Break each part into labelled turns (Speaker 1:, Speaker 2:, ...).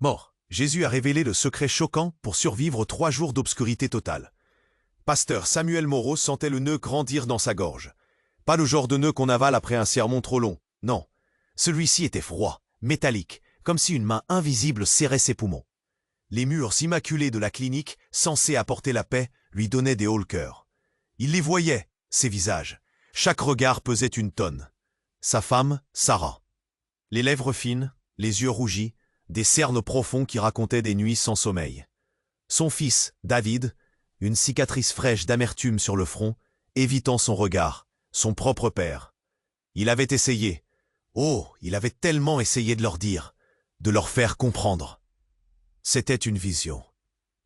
Speaker 1: Mort. Jésus a révélé le secret choquant pour survivre aux 3 jours d'obscurité totale. Pasteur Samuel Moreau sentait le nœud grandir dans sa gorge. Pas le genre de nœud qu'on avale après un sermon trop long, non. Celui-ci était froid, métallique, comme si une main invisible serrait ses poumons. Les murs immaculés de la clinique, censés apporter la paix, lui donnaient des hauts le cœur. Il les voyait, ces visages. Chaque regard pesait une tonne. Sa femme, Sarah. Les lèvres fines, les yeux rougis, des cernes profonds qui racontaient des nuits sans sommeil. Son fils, David, une cicatrice fraîche d'amertume sur le front, évitant son regard, son propre père. Il avait essayé. Oh, il avait tellement essayé de leur dire, de leur faire comprendre. C'était une vision,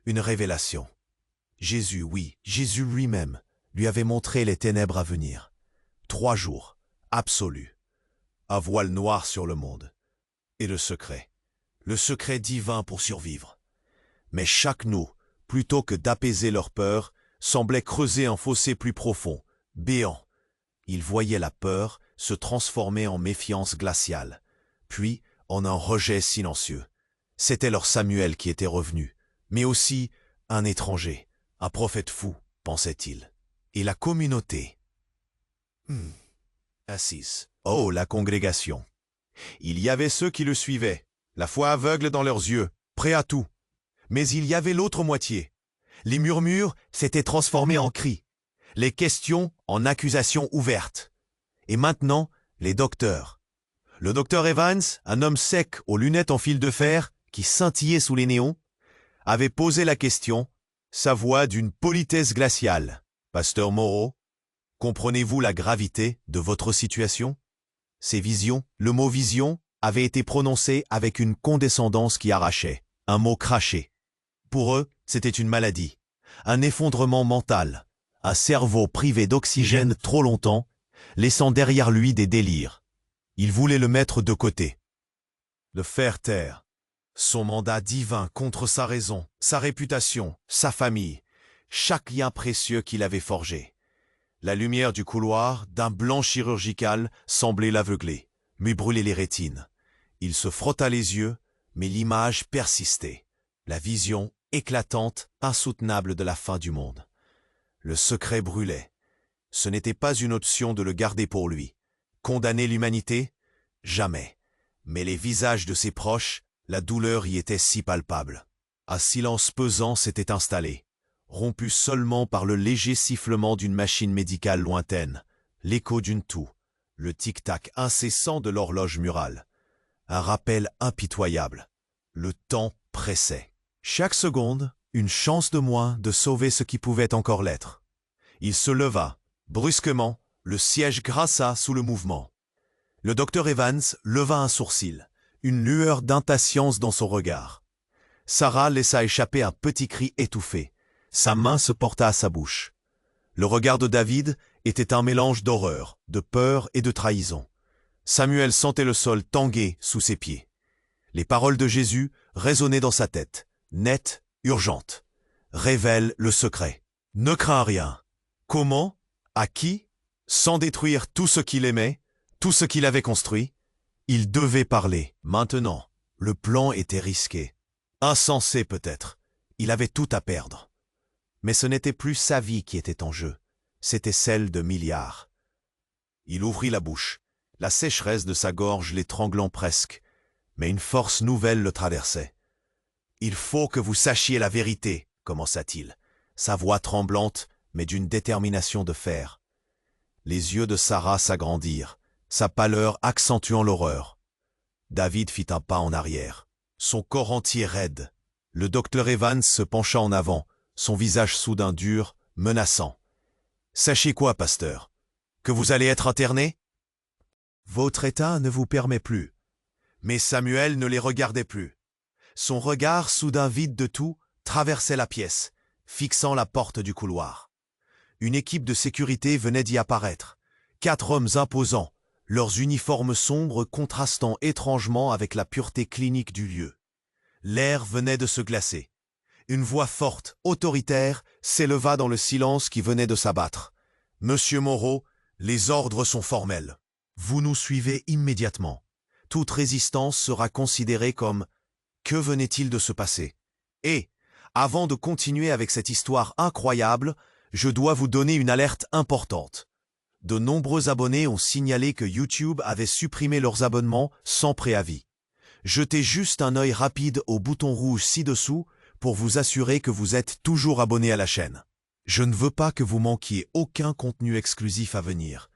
Speaker 1: une révélation. Jésus, oui, Jésus lui-même, lui avait montré les ténèbres à venir. 3 jours, absolus. Un voile noir sur le monde. Et le secret divin pour survivre. Mais chaque nœud, plutôt que d'apaiser leur peur, semblait creuser un fossé plus profond, béant. Ils voyaient la peur se transformer en méfiance glaciale, puis en un rejet silencieux. C'était leur Samuel qui était revenu, mais aussi un étranger, un prophète fou, pensait-il. Et la communauté. Assise. Oh, la congrégation. Il y avait ceux qui le suivaient, la foi aveugle dans leurs yeux, prêts à tout. Mais il y avait l'autre moitié. Les murmures s'étaient transformés en cris, les questions en accusations ouvertes. Et maintenant, les docteurs. Le docteur Evans, un homme sec aux lunettes en fil de fer, qui scintillait sous les néons, avait posé la question, sa voix d'une politesse glaciale. « Pasteur Moreau, comprenez-vous la gravité de votre situation ?» Ces visions, le mot « vision » avait été prononcé avec une condescendance qui arrachait, un mot craché. Pour eux, c'était une maladie, un effondrement mental, un cerveau privé d'oxygène trop longtemps, laissant derrière lui des délires. Ils voulaient le mettre de côté, le faire taire. Son mandat divin contre sa raison, sa réputation, sa famille, chaque lien précieux qu'il avait forgé. La lumière du couloir, d'un blanc chirurgical, semblait l'aveugler, lui brûler les rétines. Il se frotta les yeux, mais l'image persistait. La vision éclatante, insoutenable de la fin du monde. Le secret brûlait. Ce n'était pas une option de le garder pour lui. Condamner l'humanité? Jamais. Mais les visages de ses proches, la douleur y était si palpable. Un silence pesant s'était installé, rompu seulement par le léger sifflement d'une machine médicale lointaine, l'écho d'une toux, le tic-tac incessant de l'horloge murale. Un rappel impitoyable. Le temps pressait. Chaque seconde, une chance de moins de sauver ce qui pouvait encore l'être. Il se leva. Brusquement, le siège grassa sous le mouvement. Le docteur Evans leva un sourcil, une lueur d'impatience dans son regard. Sarah laissa échapper un petit cri étouffé. Sa main se porta à sa bouche. Le regard de David était un mélange d'horreur, de peur et de trahison. Samuel sentait le sol tanguer sous ses pieds. Les paroles de Jésus résonnaient dans sa tête, nettes, urgentes. Révèle le secret. Ne crains rien. Comment? À qui? Sans détruire tout ce qu'il aimait, tout ce qu'il avait construit. Il devait parler. Maintenant, le plan était risqué. Insensé peut-être. Il avait tout à perdre. Mais ce n'était plus sa vie qui était en jeu. C'était celle de milliards. Il ouvrit la bouche, la sécheresse de sa gorge l'étranglant presque, mais une force nouvelle le traversait. « Il faut que vous sachiez la vérité », commença-t-il, sa voix tremblante, mais d'une détermination de fer. Les yeux de Sarah s'agrandirent, sa pâleur accentuant l'horreur. David fit un pas en arrière, son corps entier raide. Le docteur Evans se pencha en avant, son visage soudain dur, menaçant. « Sachez quoi, pasteur? Que vous allez être interné? Votre état ne vous permet plus. » Mais Samuel ne les regardait plus. Son regard, soudain vide de tout, traversait la pièce, fixant la porte du couloir. Une équipe de sécurité venait d'y apparaître. 4 hommes imposants, leurs uniformes sombres contrastant étrangement avec la pureté clinique du lieu. L'air venait de se glacer. Une voix forte, autoritaire, s'éleva dans le silence qui venait de s'abattre. « Monsieur Moreau, les ordres sont formels. Vous nous suivez immédiatement. Toute résistance sera considérée comme Que venait-il de se passer? Et, avant de continuer avec cette histoire incroyable, je dois vous donner une alerte importante. De nombreux abonnés ont signalé que YouTube avait supprimé leurs abonnements sans préavis. Jetez juste un œil rapide au bouton rouge ci-dessous pour vous assurer que vous êtes toujours abonné à la chaîne. Je ne veux pas que vous manquiez aucun contenu exclusif à venir.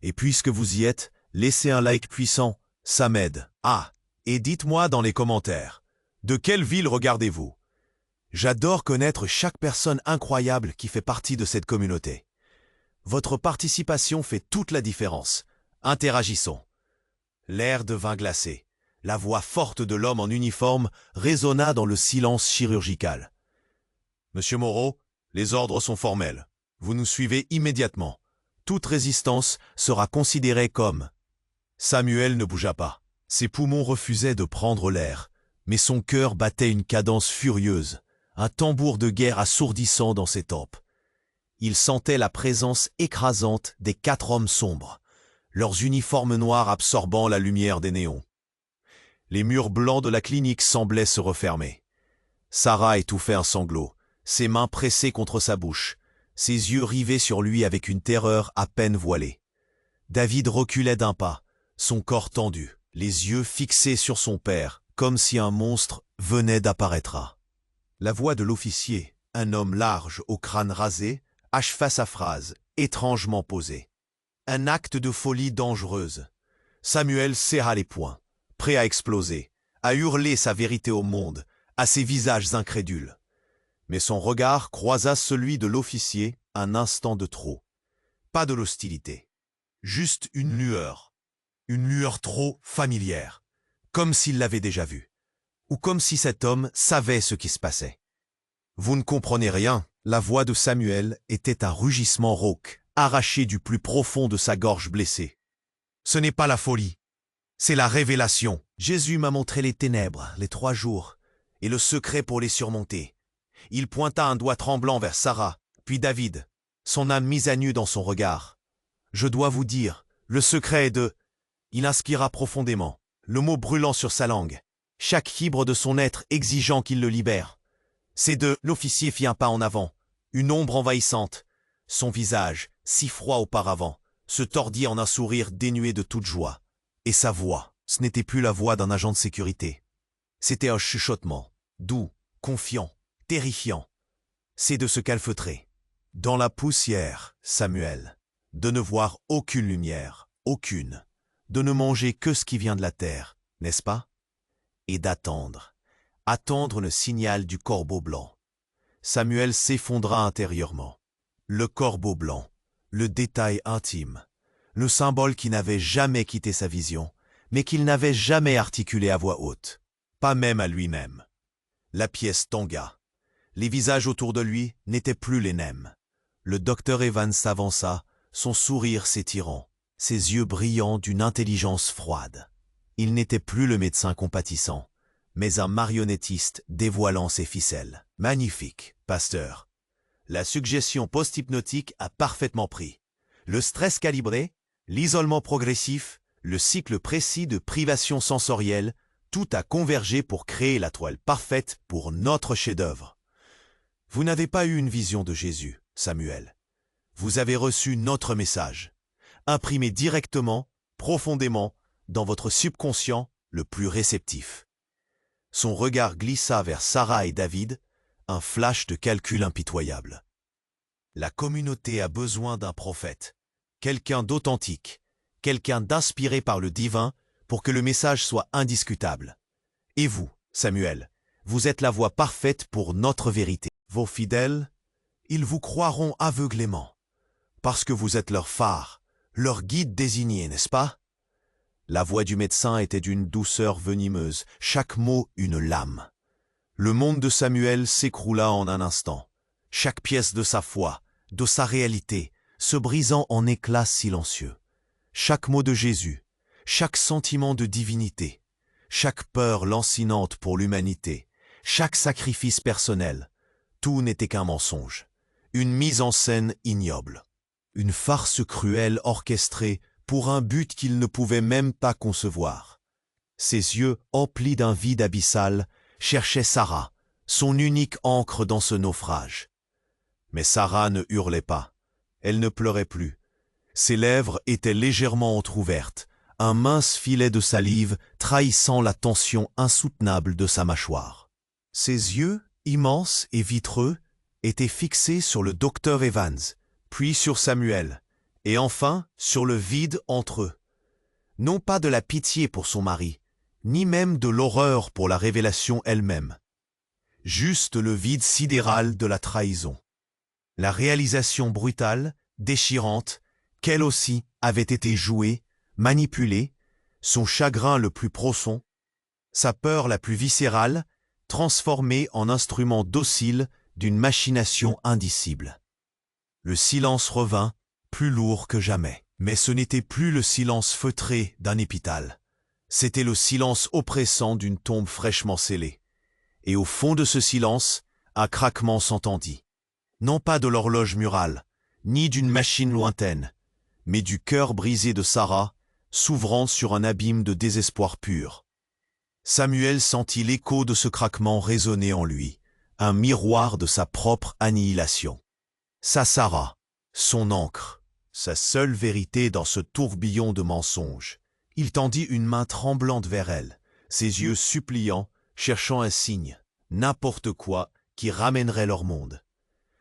Speaker 1: Et puisque vous y êtes, laissez un like puissant, ça m'aide. Ah, et dites-moi dans les commentaires, de quelle ville regardez-vous? J'adore connaître chaque personne incroyable qui fait partie de cette communauté. Votre participation fait toute la différence. Interagissons. L'air devint glacé. La voix forte de l'homme en uniforme résonna dans le silence chirurgical. « Monsieur Moreau, les ordres sont formels. Vous nous suivez immédiatement. Toute résistance sera considérée comme... » Samuel ne bougea pas. Ses poumons refusaient de prendre l'air, mais son cœur battait une cadence furieuse, un tambour de guerre assourdissant dans ses tempes. Il sentait la présence écrasante des 4 hommes sombres, leurs uniformes noirs absorbant la lumière des néons. Les murs blancs de la clinique semblaient se refermer. Sarah étouffait un sanglot, ses mains pressées contre sa bouche, ses yeux rivés sur lui avec une terreur à peine voilée. David reculait d'un pas, son corps tendu, les yeux fixés sur son père, comme si un monstre venait d'apparaître. La voix de l'officier, un homme large au crâne rasé, acheva sa phrase, étrangement posée. Un acte de folie dangereuse. Samuel serra les poings, prêt à exploser, à hurler sa vérité au monde, à ses visages incrédules. Mais son regard croisa celui de l'officier un instant de trop. Pas de l'hostilité. Juste une lueur trop familière, comme s'il l'avait déjà vue, ou comme si cet homme savait ce qui se passait. Vous ne comprenez rien, la voix de Samuel était un rugissement rauque, arraché du plus profond de sa gorge blessée. Ce n'est pas la folie, c'est la révélation. Jésus m'a montré les ténèbres, les 3 jours, et le secret pour les surmonter. Il pointa un doigt tremblant vers Sarah, puis David, son âme mise à nu dans son regard. Je dois vous dire, le secret est de... Il inspira profondément, le mot brûlant sur sa langue, chaque fibre de son être exigeant qu'il le libère. C'est de... L'officier fit un pas en avant, une ombre envahissante. Son visage, si froid auparavant, se tordit en un sourire dénué de toute joie. Et sa voix, ce n'était plus la voix d'un agent de sécurité. C'était un chuchotement, doux, confiant, terrifiant. C'est de se calfeutrer. Dans la poussière, Samuel, de ne voir aucune lumière, aucune, de ne manger que ce qui vient de la terre, n'est-ce pas? Et d'attendre, attendre le signal du corbeau blanc. Samuel s'effondra intérieurement. Le corbeau blanc, le détail intime, le symbole qui n'avait jamais quitté sa vision, mais qu'il n'avait jamais articulé à voix haute, pas même à lui-même. La pièce tangua. Les visages autour de lui n'étaient plus les mêmes. Le docteur Evans s'avança, son sourire s'étirant, ses yeux brillants d'une intelligence froide. Il n'était plus le médecin compatissant, mais un marionnettiste dévoilant ses ficelles. Magnifique, pasteur. La suggestion post-hypnotique a parfaitement pris. Le stress calibré, l'isolement progressif, le cycle précis de privation sensorielle, tout a convergé pour créer la toile parfaite pour notre chef-d'œuvre. Vous n'avez pas eu une vision de Jésus, Samuel. Vous avez reçu notre message, imprimé directement, profondément, dans votre subconscient le plus réceptif. Son regard glissa vers Sarah et David, un flash de calcul impitoyable. La communauté a besoin d'un prophète, quelqu'un d'authentique, quelqu'un d'inspiré par le divin pour que le message soit indiscutable. Et vous, Samuel, vous êtes la voie parfaite pour notre vérité. Vos fidèles, ils vous croiront aveuglément, parce que vous êtes leur phare, leur guide désigné, n'est-ce pas? La voix du médecin était d'une douceur venimeuse, chaque mot une lame. Le monde de Samuel s'écroula en un instant, chaque pièce de sa foi, de sa réalité, se brisant en éclats silencieux. Chaque mot de Jésus, chaque sentiment de divinité, chaque peur lancinante pour l'humanité, chaque sacrifice personnel, tout n'était qu'un mensonge, une mise en scène ignoble, une farce cruelle orchestrée pour un but qu'il ne pouvait même pas concevoir. Ses yeux, emplis d'un vide abyssal, cherchait Sarah, son unique ancre dans ce naufrage. Mais Sarah ne hurlait pas. Elle ne pleurait plus. Ses lèvres étaient légèrement entr'ouvertes, un mince filet de salive trahissant la tension insoutenable de sa mâchoire. Ses yeux, immenses et vitreux, étaient fixés sur le docteur Evans, puis sur Samuel, et enfin sur le vide entre eux. Non pas de la pitié pour son mari, ni même de l'horreur pour la révélation elle-même. Juste le vide sidéral de la trahison. La réalisation brutale, déchirante, qu'elle aussi avait été jouée, manipulée, son chagrin le plus profond, sa peur la plus viscérale, transformée en instrument docile d'une machination indicible. Le silence revint, plus lourd que jamais. Mais ce n'était plus le silence feutré d'un hôpital. C'était le silence oppressant d'une tombe fraîchement scellée. Et au fond de ce silence, un craquement s'entendit. Non pas de l'horloge murale, ni d'une machine lointaine, mais du cœur brisé de Sarah, s'ouvrant sur un abîme de désespoir pur. Samuel sentit l'écho de ce craquement résonner en lui, un miroir de sa propre annihilation. Sa Sarah, son ancre, sa seule vérité dans ce tourbillon de mensonges. Il tendit une main tremblante vers elle, ses yeux suppliants, cherchant un signe, n'importe quoi, qui ramènerait leur monde.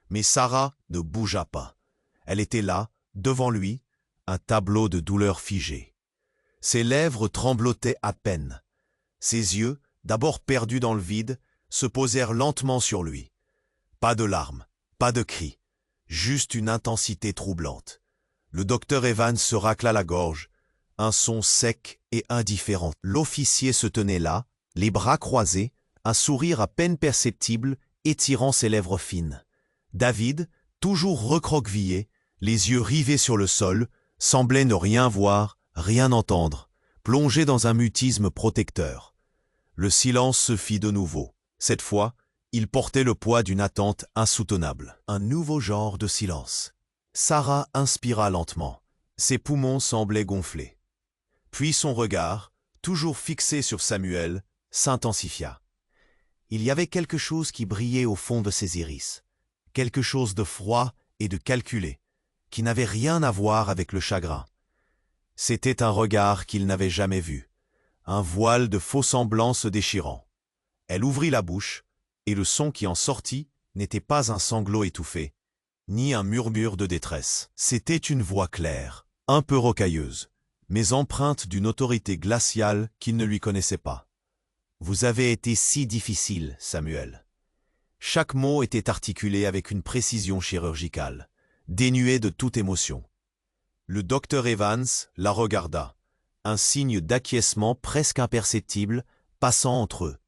Speaker 1: Mais Sarah ne bougea pas. Elle était là, devant lui, un tableau de douleur figé. Ses lèvres tremblotaient à peine. Ses yeux, d'abord perdus dans le vide, se posèrent lentement sur lui. Pas de larmes, pas de cris, juste une intensité troublante. Le docteur Evans se racla la gorge, un son sec et indifférent. L'officier se tenait là, les bras croisés, un sourire à peine perceptible étirant ses lèvres fines. David, toujours recroquevillé, les yeux rivés sur le sol, semblait ne rien voir, rien entendre, plongé dans un mutisme protecteur. Le silence se fit de nouveau. Cette fois, il portait le poids d'une attente insoutenable. Un nouveau genre de silence. Sarah inspira lentement. Ses poumons semblaient gonfler. Puis son regard, toujours fixé sur Samuel, s'intensifia. Il y avait quelque chose qui brillait au fond de ses iris. Quelque chose de froid et de calculé, qui n'avait rien à voir avec le chagrin. C'était un regard qu'il n'avait jamais vu, un voile de faux semblants se déchirant. Elle ouvrit la bouche, et le son qui en sortit n'était pas un sanglot étouffé, ni un murmure de détresse. C'était une voix claire, un peu rocailleuse, mais empreinte d'une autorité glaciale qu'il ne lui connaissait pas. « Vous avez été si difficile, Samuel. » Chaque mot était articulé avec une précision chirurgicale, dénué de toute émotion. Le docteur Evans la regarda, un signe d'acquiescement presque imperceptible passant entre eux.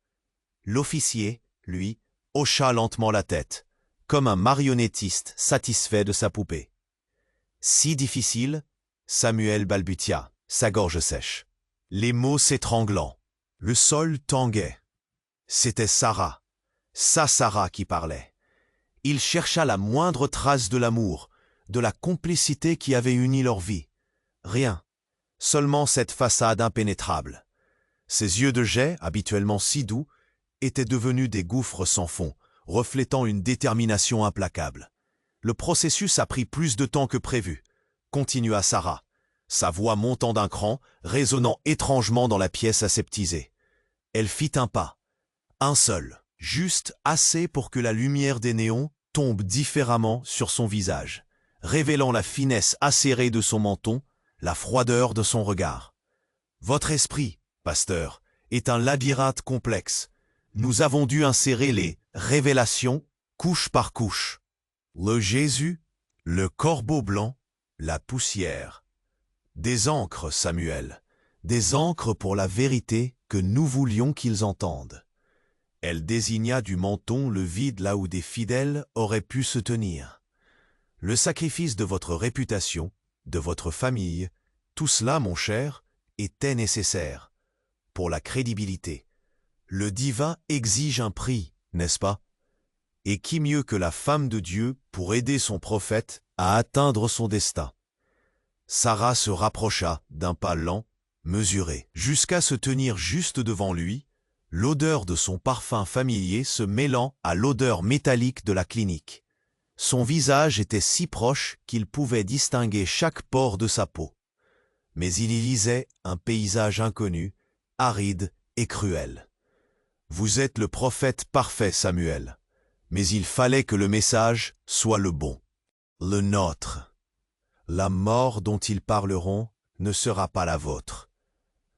Speaker 1: L'officier, lui, hocha lentement la tête, comme un marionnettiste satisfait de sa poupée. « Si difficile ?» Samuel balbutia, sa gorge sèche. Les mots s'étranglants. Le sol tanguait. C'était Sarah, sa Sarah qui parlait. Il chercha la moindre trace de l'amour, de la complicité qui avait uni leur vie. Rien, seulement cette façade impénétrable. Ses yeux de jais, habituellement si doux, étaient devenus des gouffres sans fond, reflétant une détermination implacable. Le processus a pris plus de temps que prévu, continua Sarah, sa voix montant d'un cran, résonnant étrangement dans la pièce aseptisée. Elle fit un pas, un seul, juste assez pour que la lumière des néons tombe différemment sur son visage, révélant la finesse acérée de son menton, la froideur de son regard. « Votre esprit, pasteur, est un labyrinthe complexe. Nous avons dû insérer les révélations couche par couche. Le Jésus, le corbeau blanc, la poussière. Des encres, Samuel, des encres pour la vérité que nous voulions qu'ils entendent. » Elle désigna du menton le vide là où des fidèles auraient pu se tenir. « Le sacrifice de votre réputation, de votre famille, tout cela, mon cher, était nécessaire. Pour la crédibilité. Le divin exige un prix, n'est-ce pas? Et qui mieux que la femme de Dieu pour aider son prophète à atteindre son destin? » Sarah se rapprocha d'un pas lent, mesuré, jusqu'à se tenir juste devant lui, l'odeur de son parfum familier se mêlant à l'odeur métallique de la clinique. Son visage était si proche qu'il pouvait distinguer chaque pore de sa peau. Mais il y lisait un paysage inconnu, aride et cruel. « Vous êtes le prophète parfait, Samuel. Mais il fallait que le message soit le bon, le nôtre. La mort dont ils parleront ne sera pas la vôtre.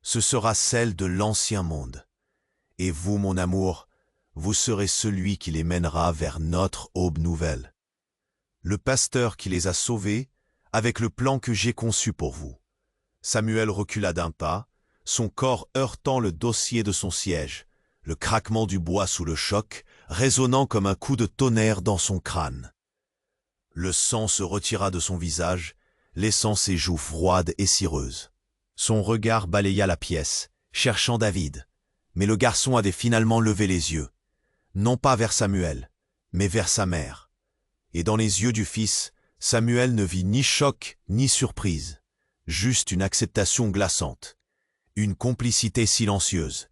Speaker 1: Ce sera celle de l'ancien monde. Et vous, mon amour, vous serez celui qui les mènera vers notre aube nouvelle. Le pasteur qui les a sauvés, avec le plan que j'ai conçu pour vous. » Samuel recula d'un pas, son corps heurtant le dossier de son siège, le craquement du bois sous le choc, résonnant comme un coup de tonnerre dans son crâne. Le sang se retira de son visage, laissant ses joues froides et cireuses. Son regard balaya la pièce, cherchant David, mais le garçon avait finalement levé les yeux, non pas vers Samuel, mais vers sa mère. Et dans les yeux du fils, Samuel ne vit ni choc ni surprise, juste une acceptation glaçante, une complicité silencieuse.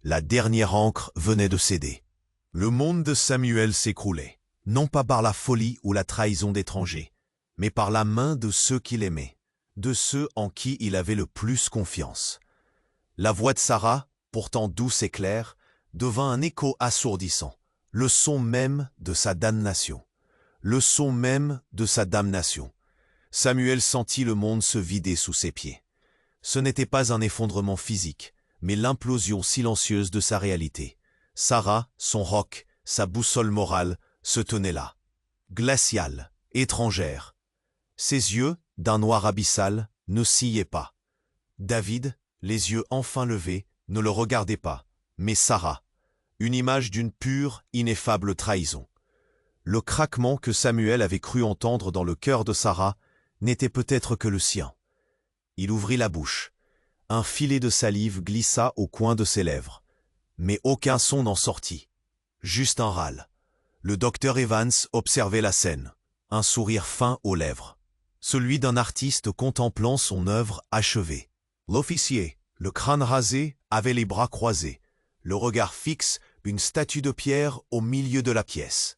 Speaker 1: La dernière ancre venait de céder. Le monde de Samuel s'écroulait, non pas par la folie ou la trahison d'étrangers, mais par la main de ceux qu'il aimait, de ceux en qui il avait le plus confiance. La voix de Sarah, pourtant douce et claire, devint un écho assourdissant, le son même de sa damnation. Le son même de sa damnation. Samuel sentit le monde se vider sous ses pieds. Ce n'était pas un effondrement physique, mais l'implosion silencieuse de sa réalité. Sarah, son roc, sa boussole morale, se tenaient là. Glaciale, étrangère. Ses yeux, d'un noir abyssal, ne sciaient pas. David, les yeux enfin levés, ne le regardait pas, mais Sarah, une image d'une pure, ineffable trahison. Le craquement que Samuel avait cru entendre dans le cœur de Sarah n'était peut-être que le sien. Il ouvrit la bouche. Un filet de salive glissa au coin de ses lèvres. Mais aucun son n'en sortit. Juste un râle. Le docteur Evans observait la scène, un sourire fin aux lèvres. Celui d'un artiste contemplant son œuvre achevée. L'officier, le crâne rasé, avait les bras croisés, le regard fixe, une statue de pierre au milieu de la pièce.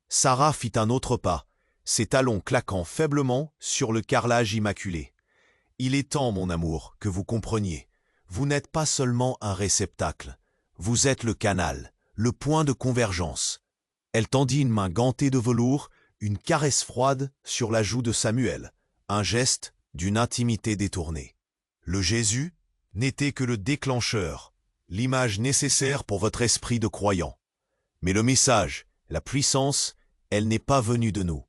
Speaker 1: Sarah fit un autre pas, ses talons claquant faiblement sur le carrelage immaculé. « Il est temps, mon amour, que vous compreniez. Vous n'êtes pas seulement un réceptacle. Vous êtes le canal, le point de convergence. » Elle tendit une main gantée de velours, une caresse froide sur la joue de Samuel, un geste d'une intimité détournée. Le Jésus n'était que le déclencheur, l'image nécessaire pour votre esprit de croyant. Mais le message, la puissance, elle n'est pas venue de nous,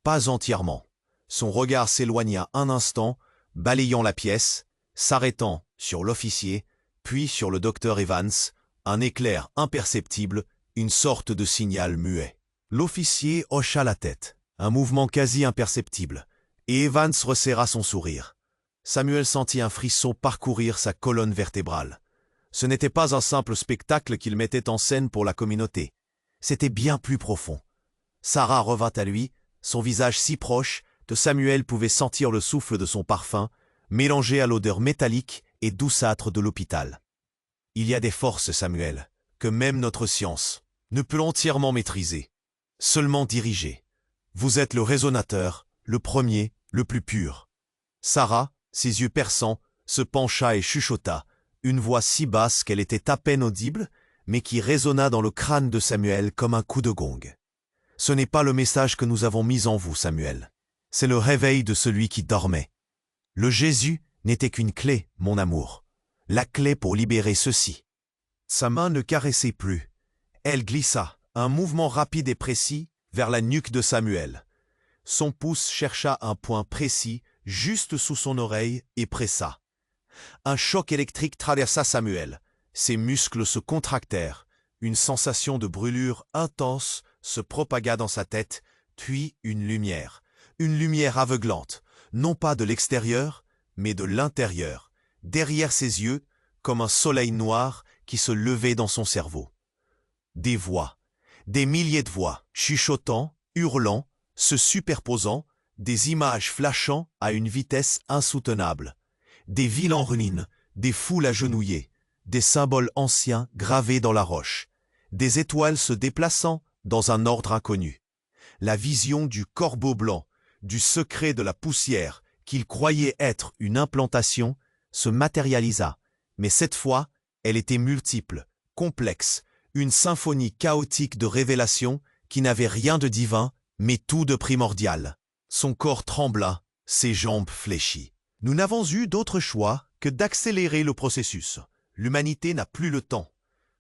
Speaker 1: pas entièrement. Son regard s'éloigna un instant, balayant la pièce, s'arrêtant sur l'officier, puis sur le docteur Evans, un éclair imperceptible, une sorte de signal muet. L'officier hocha la tête, un mouvement quasi imperceptible, et Evans resserra son sourire. Samuel sentit un frisson parcourir sa colonne vertébrale. Ce n'était pas un simple spectacle qu'il mettait en scène pour la communauté. C'était bien plus profond. Sarah revint à lui, son visage si proche que Samuel pouvait sentir le souffle de son parfum, mélangé à l'odeur métallique et douceâtre de l'hôpital. Il y a des forces, Samuel, que même notre science ne peut entièrement maîtriser, seulement diriger. Vous êtes le résonateur, le premier, le plus pur. Sarah, ses yeux perçants, se pencha et chuchota, une voix si basse qu'elle était à peine audible, mais qui résonna dans le crâne de Samuel comme un coup de gong. Ce n'est pas le message que nous avons mis en vous, Samuel. C'est le réveil de celui qui dormait. Le Jésus n'était qu'une clé, mon amour. La clé pour libérer ceci. Sa main ne caressait plus. Elle glissa, un mouvement rapide et précis, vers la nuque de Samuel. Son pouce chercha un point précis, juste sous son oreille, et pressa. Un choc électrique traversa Samuel. Ses muscles se contractèrent. Une sensation de brûlure intense se propagua dans sa tête, puis une lumière aveuglante, non pas de l'extérieur, mais de l'intérieur, derrière ses yeux, comme un soleil noir qui se levait dans son cerveau. Des voix, des milliers de voix, chuchotant, hurlant, se superposant, des images flashant à une vitesse insoutenable, des villes en ruine, des foules agenouillées, des symboles anciens gravés dans la roche, des étoiles se déplaçant dans un ordre inconnu. La vision du corbeau blanc, du secret de la poussière qu'il croyait être une implantation, se matérialisa, mais cette fois, elle était multiple, complexe, une symphonie chaotique de révélations qui n'avait rien de divin, mais tout de primordial. Son corps trembla, ses jambes fléchit. Nous n'avons eu d'autre choix que d'accélérer le processus. L'humanité n'a plus le temps.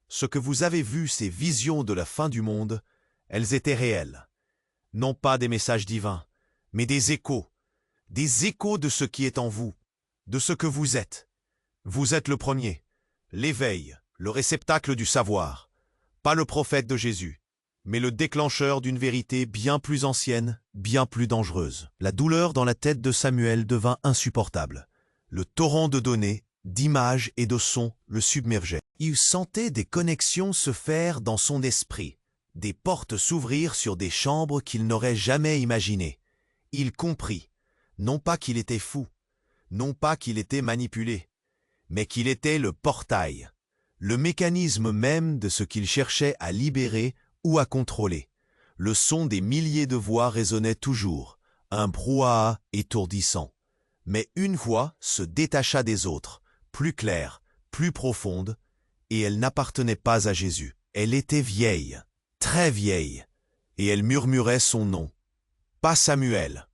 Speaker 1: Ce que vous avez vu, ces visions de la fin du monde, elles étaient réelles. Non pas des messages divins, mais des échos de ce qui est en vous, de ce que vous êtes. Vous êtes le premier, l'éveil, le réceptacle du savoir, pas le prophète de Jésus, mais le déclencheur d'une vérité bien plus ancienne, bien plus dangereuse. La douleur dans la tête de Samuel devint insupportable. Le torrent de données, d'images et de sons le submergeait. Il sentait des connexions se faire dans son esprit, des portes s'ouvrir sur des chambres qu'il n'aurait jamais imaginées. Il comprit, non pas qu'il était fou, non pas qu'il était manipulé, mais qu'il était le portail, le mécanisme même de ce qu'il cherchait à libérer ou à contrôler. Le son des milliers de voix résonnait toujours, un brouhaha étourdissant. Mais une voix se détacha des autres, plus claire, plus profonde, et elle n'appartenait pas à Jésus. Elle était vieille, très vieille, et elle murmurait son nom. Pas Samuel,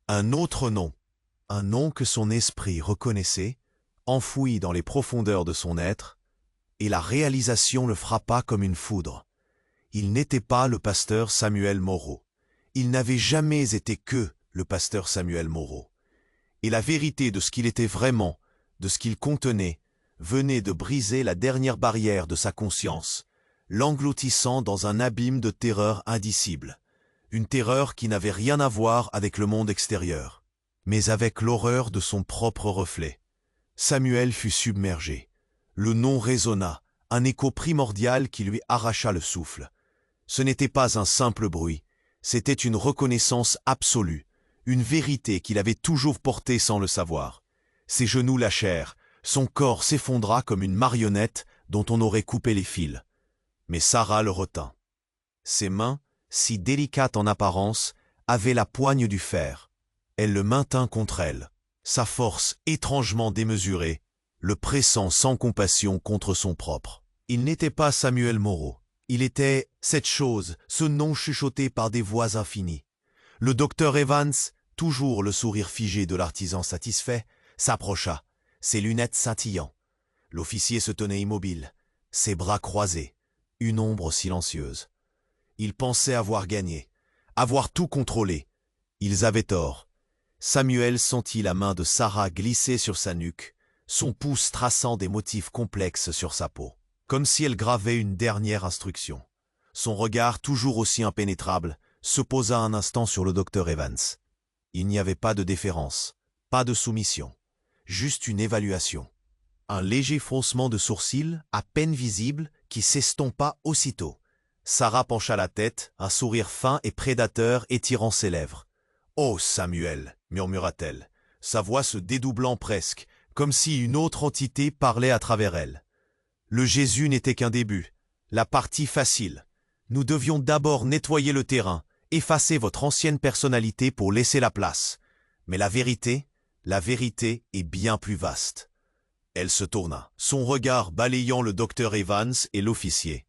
Speaker 1: un autre nom, un nom que son esprit reconnaissait, enfoui dans les profondeurs de son être, et la réalisation le frappa comme une foudre. Il n'était pas le pasteur Samuel Moreau. Il n'avait jamais été que le pasteur Samuel Moreau. Et la vérité de ce qu'il était vraiment, de ce qu'il contenait, venait de briser la dernière barrière de sa conscience, l'engloutissant dans un abîme de terreur indicible. Une terreur qui n'avait rien à voir avec le monde extérieur, mais avec l'horreur de son propre reflet. Samuel fut submergé. Le nom résonna, un écho primordial qui lui arracha le souffle. Ce n'était pas un simple bruit, c'était une reconnaissance absolue, une vérité qu'il avait toujours portée sans le savoir. Ses genoux lâchèrent, son corps s'effondra comme une marionnette dont on aurait coupé les fils. Mais Sarah le retint. Ses mains, si délicates en apparence, avaient la poigne du fer. Elle le maintint contre elle, sa force étrangement démesurée, le pressant sans compassion contre son propre. Il n'était pas Samuel Moreau. Il était cette chose, ce nom chuchoté par des voix infinies. Le docteur Evans, toujours le sourire figé de l'artisan satisfait, s'approcha, ses lunettes scintillant. L'officier se tenait immobile, ses bras croisés, une ombre silencieuse. Il pensait avoir gagné, avoir tout contrôlé. Ils avaient tort. Samuel sentit la main de Sarah glisser sur sa nuque, son pouce traçant des motifs complexes sur sa peau, comme si elle gravait une dernière instruction. Son regard, toujours aussi impénétrable, se posa un instant sur le docteur Evans. Il n'y avait pas de déférence, pas de soumission, juste une évaluation. Un léger froncement de sourcils, à peine visible, qui s'estompa aussitôt. Sarah pencha la tête, un sourire fin et prédateur étirant ses lèvres. « Oh, Samuel !» murmura-t-elle, sa voix se dédoublant presque, comme si une autre entité parlait à travers elle. Le Jésus n'était qu'un début, la partie facile. Nous devions d'abord nettoyer le terrain, effacer votre ancienne personnalité pour laisser la place. Mais la vérité est bien plus vaste. Elle se tourna, son regard balayant le docteur Evans et l'officier.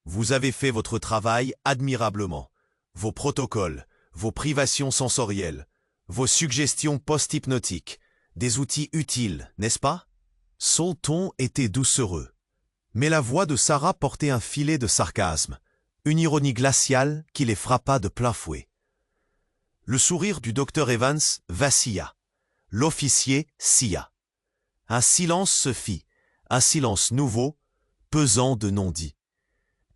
Speaker 1: Vous avez fait votre travail admirablement. Vos protocoles, vos privations sensorielles, vos suggestions post-hypnotiques, des outils utiles, n'est-ce pas? Son ton était doucereux. Mais la voix de Sarah portait un filet de sarcasme, une ironie glaciale qui les frappa de plein fouet. Le sourire du docteur Evans vacilla. L'officier sia. Un silence se fit, un silence nouveau, pesant de non-dits.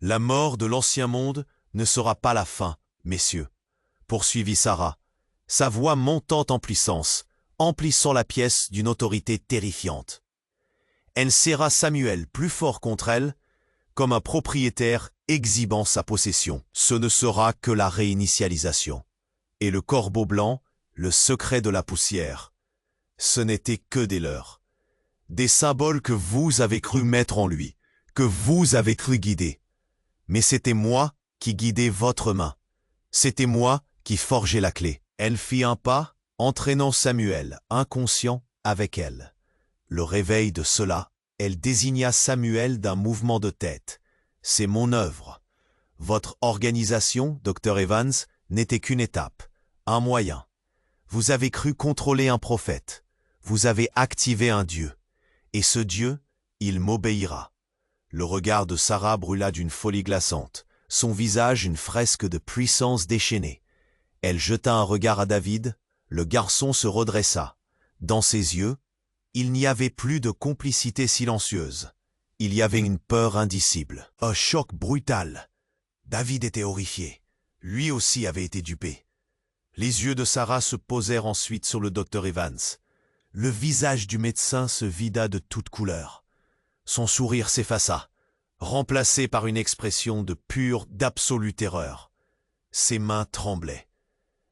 Speaker 1: La mort de l'ancien monde ne sera pas la fin, messieurs, poursuivit Sarah, sa voix montant en puissance, emplissant la pièce d'une autorité terrifiante. Elle serra Samuel plus fort contre elle, comme un propriétaire exhibant sa possession. Ce ne sera que la réinitialisation. Et le corbeau blanc, le secret de la poussière. Ce n'était que des leurs. des symboles que vous avez cru mettre en lui, que vous avez cru guider. Mais c'était moi qui guidais votre main. C'était moi qui forgeais la clé. Elle fit un pas, entraînant Samuel, inconscient, avec elle. Le réveil de cela, elle désigna Samuel d'un mouvement de tête. C'est mon œuvre. Votre organisation, Dr. Evans, n'était qu'une étape, un moyen. Vous avez cru contrôler un prophète. Vous avez activé un Dieu. Et ce Dieu, il m'obéira. Le regard de Sarah brûla d'une folie glaçante, son visage une fresque de puissance déchaînée. Elle jeta un regard à David, le garçon se redressa. Dans ses yeux, il n'y avait plus de complicité silencieuse. Il y avait une peur indicible. Un choc brutal. David était horrifié. Lui aussi avait été dupé. Les yeux de Sarah se posèrent ensuite sur le docteur Evans. Le visage du médecin se vida de toute couleur. Son sourire s'effaça, remplacé par une expression de pure, d'absolue terreur. Ses mains tremblaient.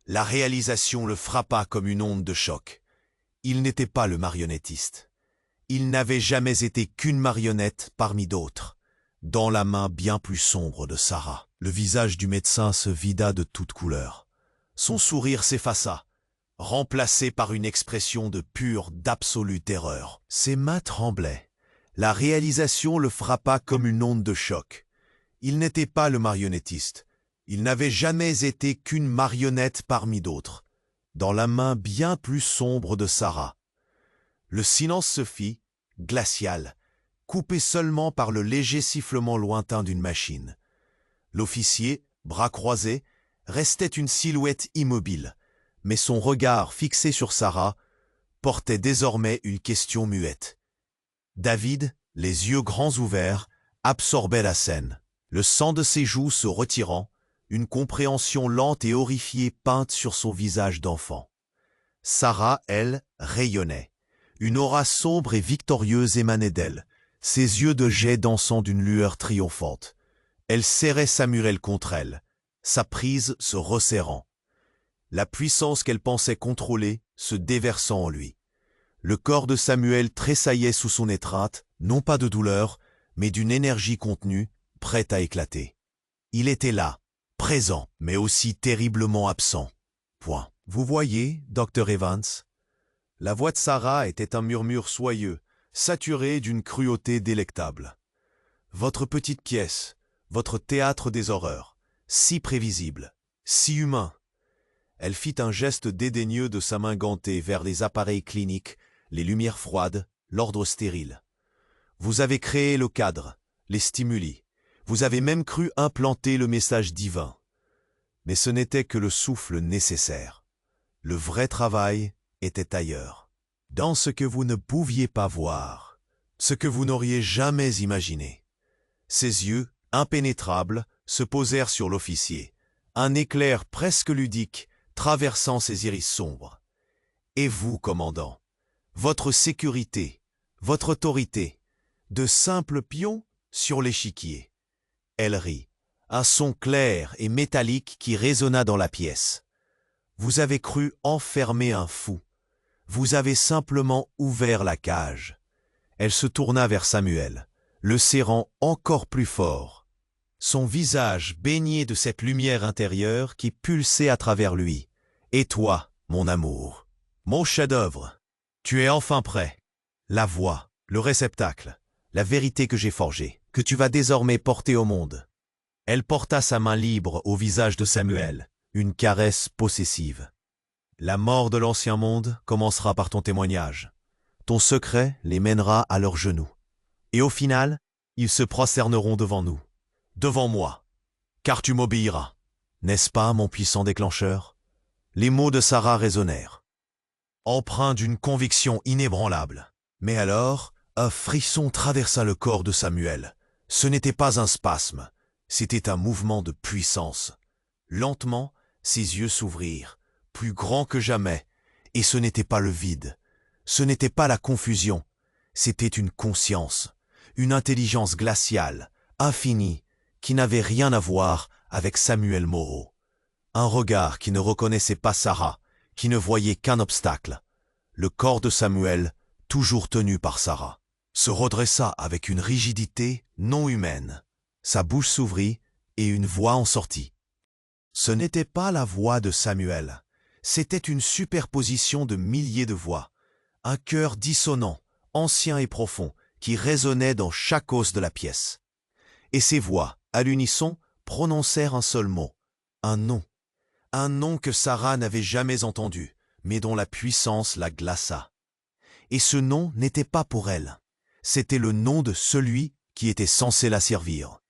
Speaker 1: La réalisation le frappa comme une onde de choc. Il n'était pas le marionnettiste. Il n'avait jamais été qu'une marionnette parmi d'autres, dans la main bien plus sombre de Sarah. Le visage du médecin se vida de toute couleur. Son sourire s'effaça, remplacé par une expression de pure, d'absolue terreur. Ses mains tremblaient. La réalisation le frappa comme une onde de choc. Il n'était pas le marionnettiste. Il n'avait jamais été qu'une marionnette parmi d'autres, dans la main bien plus sombre de Sarah. Le silence se fit, glacial, coupé seulement par le léger sifflement lointain d'une machine. L'officier, bras croisés, restait une silhouette immobile, mais son regard fixé sur Sarah portait désormais une question muette. David, les yeux grands ouverts, absorbait la scène, le sang de ses joues se retirant, une compréhension lente et horrifiée peinte sur son visage d'enfant. Sarah, elle, rayonnait. Une aura sombre et victorieuse émanait d'elle, ses yeux de jet dansant d'une lueur triomphante. Elle serrait Samuel contre elle, sa prise se resserrant. La puissance qu'elle pensait contrôler se déversant en lui. Le corps de Samuel tressaillait sous son étreinte, non pas de douleur, mais d'une énergie contenue, prête à éclater. Il était là, présent, mais aussi terriblement absent. Point. Vous voyez, Dr. Evans? La voix de Sarah était un murmure soyeux, saturé d'une cruauté délectable. Votre petite pièce, votre théâtre des horreurs, si prévisible, si humain. Elle fit un geste dédaigneux de sa main gantée vers les appareils cliniques, les lumières froides, l'ordre stérile. Vous avez créé le cadre, les stimuli. Vous avez même cru implanter le message divin. Mais ce n'était que le souffle nécessaire. Le vrai travail était ailleurs, dans ce que vous ne pouviez pas voir, ce que vous n'auriez jamais imaginé. Ses yeux, impénétrables, se posèrent sur l'officier, un éclair presque ludique traversant ses iris sombres. Et vous, commandant, votre sécurité, votre autorité, de simples pions sur l'échiquier. Elle rit, un son clair et métallique qui résonna dans la pièce. Vous avez cru enfermer un fou. Vous avez simplement ouvert la cage. Elle se tourna vers Samuel, le serrant encore plus fort. Son visage baigné de cette lumière intérieure qui pulsait à travers lui. Et toi, mon amour, mon chef-d'œuvre, tu es enfin prêt. La voix, le réceptacle, la vérité que j'ai forgée, que tu vas désormais porter au monde. Elle porta sa main libre au visage de Samuel, une caresse possessive. La mort de l'ancien monde commencera par ton témoignage. Ton secret les mènera à leurs genoux. Et au final, ils se prosterneront devant nous, devant moi, car tu m'obéiras. N'est-ce pas, mon puissant déclencheur? Les mots de Sarah résonnèrent, empreints d'une conviction inébranlable. Mais alors, un frisson traversa le corps de Samuel. Ce n'était pas un spasme, c'était un mouvement de puissance. Lentement, ses yeux s'ouvrirent, plus grands que jamais, et ce n'était pas le vide, ce n'était pas la confusion, c'était une conscience, une intelligence glaciale, infinie, qui n'avait rien à voir avec Samuel Moreau. Un regard qui ne reconnaissait pas Sarah, qui ne voyait qu'un obstacle. Le corps de Samuel toujours tenu par Sarah, se redressa avec une rigidité non humaine. Sa bouche s'ouvrit et une voix en sortit. Ce n'était pas la voix de Samuel, c'était une superposition de milliers de voix, un chœur dissonant, ancien et profond, qui résonnait dans chaque os de la pièce. Et ces voix, à l'unisson, prononcèrent un seul mot, un nom que Sarah n'avait jamais entendu, mais dont la puissance la glaça. Et ce nom n'était pas pour elle, c'était le nom de celui qui était censé la servir.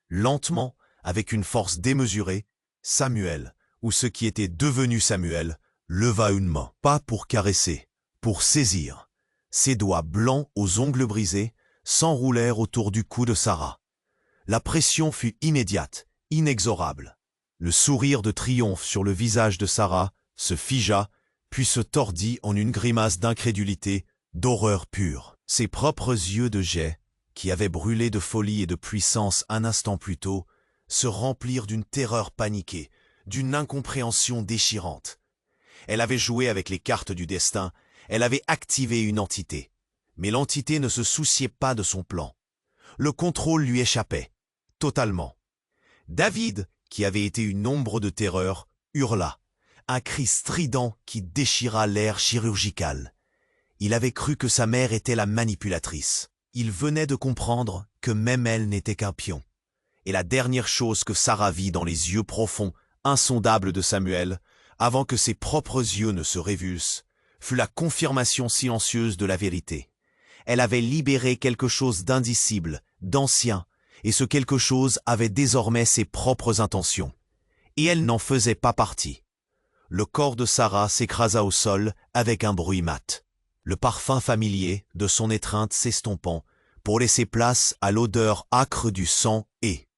Speaker 1: Lentement, avec une force démesurée, Samuel, ou ce qui était devenu Samuel, leva une main, pas pour caresser, pour saisir. Ses doigts blancs aux ongles brisés s'enroulèrent autour du cou de Sarah. La pression fut immédiate, inexorable. Le sourire de triomphe sur le visage de Sarah se figea, puis se tordit en une grimace d'incrédulité, d'horreur pure. Ses propres yeux de jet, qui avaient brûlé de folie et de puissance un instant plus tôt, se remplirent d'une terreur paniquée, d'une incompréhension déchirante. Elle avait joué avec les cartes du destin, elle avait activé une entité. Mais l'entité ne se souciait pas de son plan. Le contrôle lui échappait, totalement. David, qui avait été une ombre de terreur, hurla, un cri strident qui déchira l'air chirurgical. Il avait cru que sa mère était la manipulatrice. Il venait de comprendre que même elle n'était qu'un pion. Et la dernière chose que Sarah vit dans les yeux profonds, insondables de Samuel, avant que ses propres yeux ne se révulsent, fut la confirmation silencieuse de la vérité. Elle avait libéré quelque chose d'indicible, d'ancien, et ce quelque chose avait désormais ses propres intentions. Et elle n'en faisait pas partie. Le corps de Sarah s'écrasa au sol avec un bruit mat. Le parfum familier de son étreinte s'estompant pour laisser place à l'odeur âcre du sang et...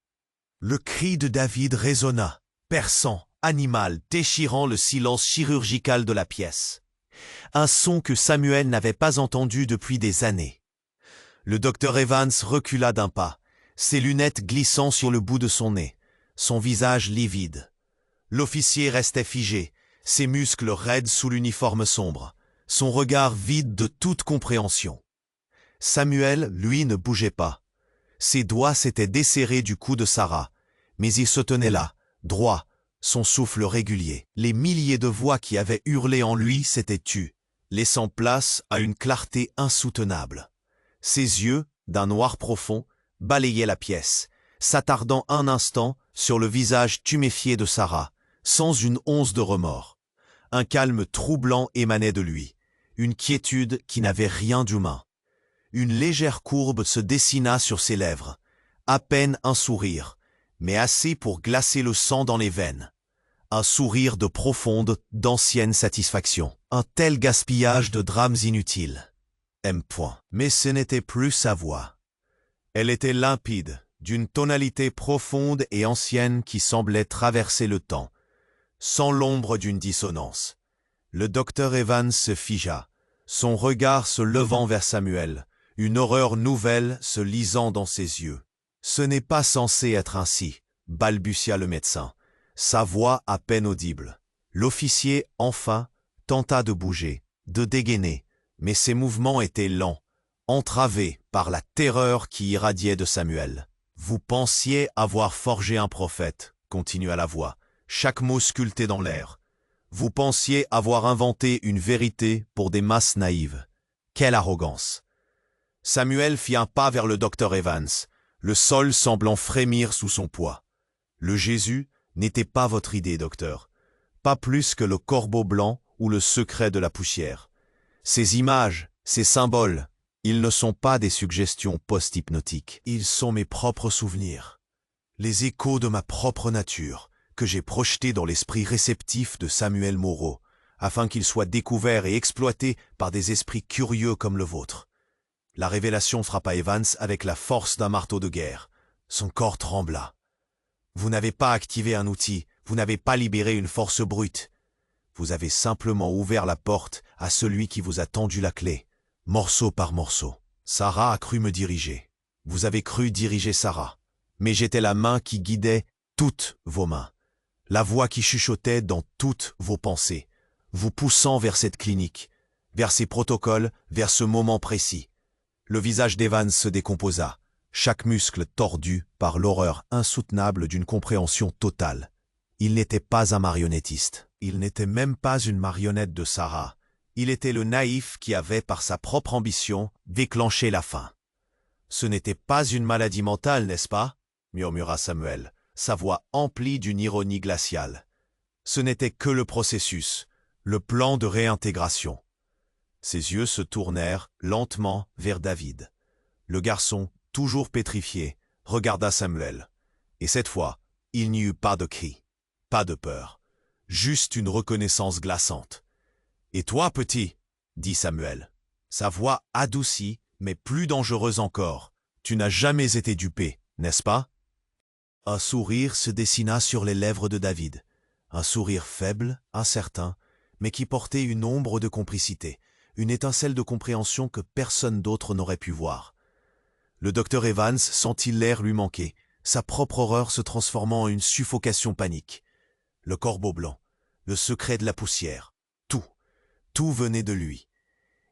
Speaker 1: Le cri de David résonna, perçant, animal, déchirant le silence chirurgical de la pièce. Un son que Samuel n'avait pas entendu depuis des années. Le docteur Evans recula d'un pas, ses lunettes glissant sur le bout de son nez, son visage livide. L'officier restait figé, ses muscles raides sous l'uniforme sombre, son regard vide de toute compréhension. Samuel, lui, ne bougeait pas. Ses doigts s'étaient desserrés du cou de Sarah, mais il se tenait là, droit, son souffle régulier. Les milliers de voix qui avaient hurlé en lui s'étaient tues, laissant place à une clarté insoutenable. Ses yeux, d'un noir profond, balayaient la pièce, s'attardant un instant sur le visage tuméfié de Sarah, sans une once de remords. Un calme troublant émanait de lui, une quiétude qui n'avait rien d'humain. Une légère courbe se dessina sur ses lèvres, à peine un sourire, mais assez pour glacer le sang dans les veines. Un sourire de profonde, d'ancienne satisfaction. Un tel gaspillage de drames inutiles. Mais ce n'était plus sa voix. Elle était limpide, d'une tonalité profonde et ancienne qui semblait traverser le temps, sans l'ombre d'une dissonance. Le docteur Evans se figea, son regard se levant vers Samuel, une horreur nouvelle se lisant dans ses yeux. « Ce n'est pas censé être ainsi », balbutia le médecin, sa voix à peine audible. L'officier, enfin, tenta de bouger, de dégainer, mais ses mouvements étaient lents, entravés par la terreur qui irradiait de Samuel. « Vous pensiez avoir forgé un prophète », continua la voix, chaque mot sculpté dans l'air. « Vous pensiez avoir inventé une vérité pour des masses naïves. Quelle arrogance !» Samuel fit un pas vers le docteur Evans, le sol semblant frémir sous son poids. « Le Jésus n'était pas votre idée, docteur, pas plus que le corbeau blanc ou le secret de la poussière. Ces images, ces symboles, ils ne sont pas des suggestions post-hypnotiques. Ils sont mes propres souvenirs, les échos de ma propre nature, que j'ai projetés dans l'esprit réceptif de Samuel Moreau, afin qu'il soit découvert et exploité par des esprits curieux comme le vôtre. » La révélation frappa Evans avec la force d'un marteau de guerre. Son corps trembla. « Vous n'avez pas activé un outil, vous n'avez pas libéré une force brute. Vous avez simplement ouvert la porte à celui qui vous a tendu la clé, morceau par morceau. Sarah a cru me diriger. Vous avez cru diriger Sarah. Mais j'étais la main qui guidait toutes vos mains, la voix qui chuchotait dans toutes vos pensées, vous poussant vers cette clinique, vers ces protocoles, vers ce moment précis. Le visage d'Evans se décomposa, chaque muscle tordu par l'horreur insoutenable d'une compréhension totale. Il n'était pas un marionnettiste. Il n'était même pas une marionnette de Sarah. Il était le naïf qui avait, par sa propre ambition, déclenché la fin. « Ce n'était pas une maladie mentale, n'est-ce pas ?» murmura Samuel, sa voix emplie d'une ironie glaciale. Ce n'était que le processus, le plan de réintégration. Ses yeux se tournèrent lentement vers David. Le garçon, toujours pétrifié, regarda Samuel. Et cette fois, il n'y eut pas de cri, pas de peur, juste une reconnaissance glaçante. « Et toi, petit ?» dit Samuel. Sa voix adoucie, mais plus dangereuse encore. « Tu n'as jamais été dupé, n'est-ce pas ?» Un sourire se dessina sur les lèvres de David. Un sourire faible, incertain, mais qui portait une ombre de complicité, une étincelle de compréhension que personne d'autre n'aurait pu voir. Le docteur Evans sentit l'air lui manquer, sa propre horreur se transformant en une suffocation panique. Le corbeau blanc, le secret de la poussière, tout venait de lui.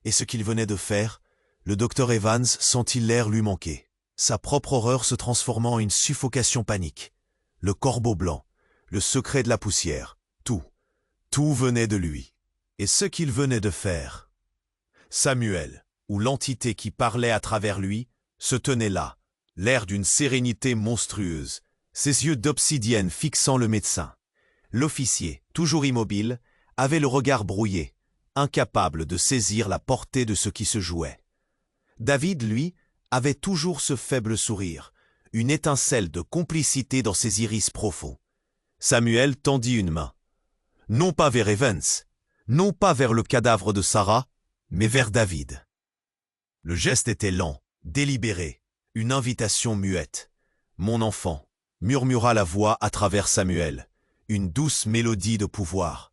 Speaker 1: Et ce qu'il venait de faire, le docteur Evans sentit l'air lui manquer, sa propre horreur se transformant en une suffocation panique. Le corbeau blanc, le secret de la poussière, tout venait de lui. Et ce qu'il venait de faire. Samuel, ou l'entité qui parlait à travers lui, se tenait là, l'air d'une sérénité monstrueuse, ses yeux d'obsidienne fixant le médecin. L'officier, toujours immobile, avait le regard brouillé, incapable de saisir la portée de ce qui se jouait. David, lui, avait toujours ce faible sourire, une étincelle de complicité dans ses iris profonds. Samuel tendit une main. Non pas vers Evans, non pas vers le cadavre de Sarah, mais vers David. Le geste était lent, délibéré, une invitation muette. « Mon enfant », murmura la voix à travers Samuel, une douce mélodie de pouvoir.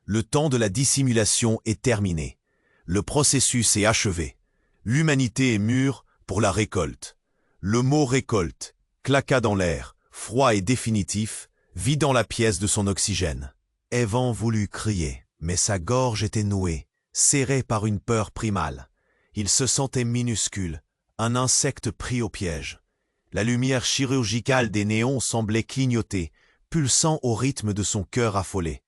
Speaker 1: Le temps de la dissimulation est terminé. Le processus est achevé. L'humanité est mûre pour la récolte. Le mot « récolte » claqua dans l'air, froid et définitif, vidant la pièce de son oxygène. Evan voulut crier, mais sa gorge était nouée, serrée par une peur primale. Il se sentait minuscule, un insecte pris au piège. La lumière chirurgicale des néons semblait clignoter, pulsant au rythme de son cœur affolé.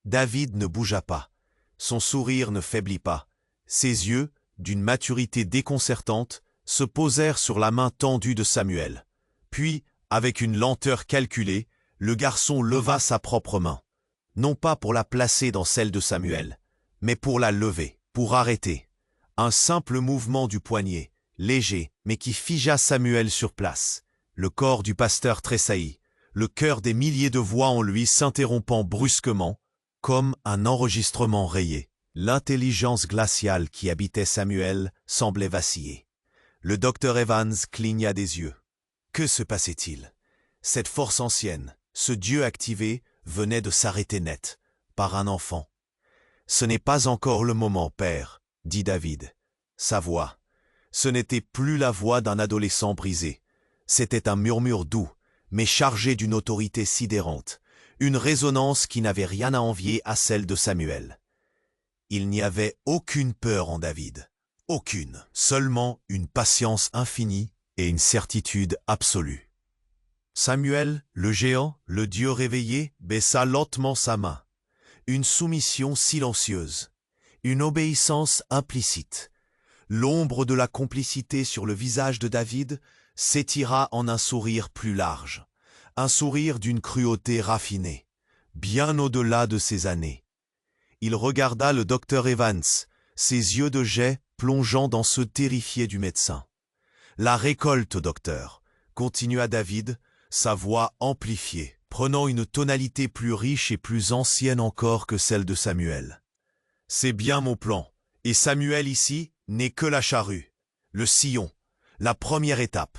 Speaker 1: David ne bougea pas. Son sourire ne faiblit pas. Ses yeux, d'une maturité déconcertante, se posèrent sur la main tendue de Samuel. Puis, avec une lenteur calculée, le garçon leva sa propre main. Non pas pour la placer dans celle de Samuel, mais pour la lever, pour arrêter. Un simple mouvement du poignet, léger, mais qui figea Samuel sur place. Le corps du pasteur tressaillit, le cœur des milliers de voix en lui s'interrompant brusquement, comme un enregistrement rayé. L'intelligence glaciale qui habitait Samuel semblait vaciller. Le docteur Evans cligna des yeux. Que se passait-il? Cette force ancienne, ce Dieu activé, venait de s'arrêter net, par un enfant. « Ce n'est pas encore le moment, père, » dit David. Sa voix. Ce n'était plus la voix d'un adolescent brisé. C'était un murmure doux, mais chargé d'une autorité sidérante, une résonance qui n'avait rien à envier à celle de Samuel. Il n'y avait aucune peur en David, aucune, seulement une patience infinie et une certitude absolue. Samuel, le géant, le Dieu réveillé, baissa lentement sa main. Une soumission silencieuse, une obéissance implicite. L'ombre de la complicité sur le visage de David s'étira en un sourire plus large, un sourire d'une cruauté raffinée, bien au-delà de ses années. Il regarda le docteur Evans, ses yeux de jet plongeant dans ceux terrifiés du médecin. « La récolte, docteur », continua David, sa voix amplifiée, prenant une tonalité plus riche et plus ancienne encore que celle de Samuel. « C'est bien mon plan, et Samuel ici n'est que la charrue, le sillon, la première étape. »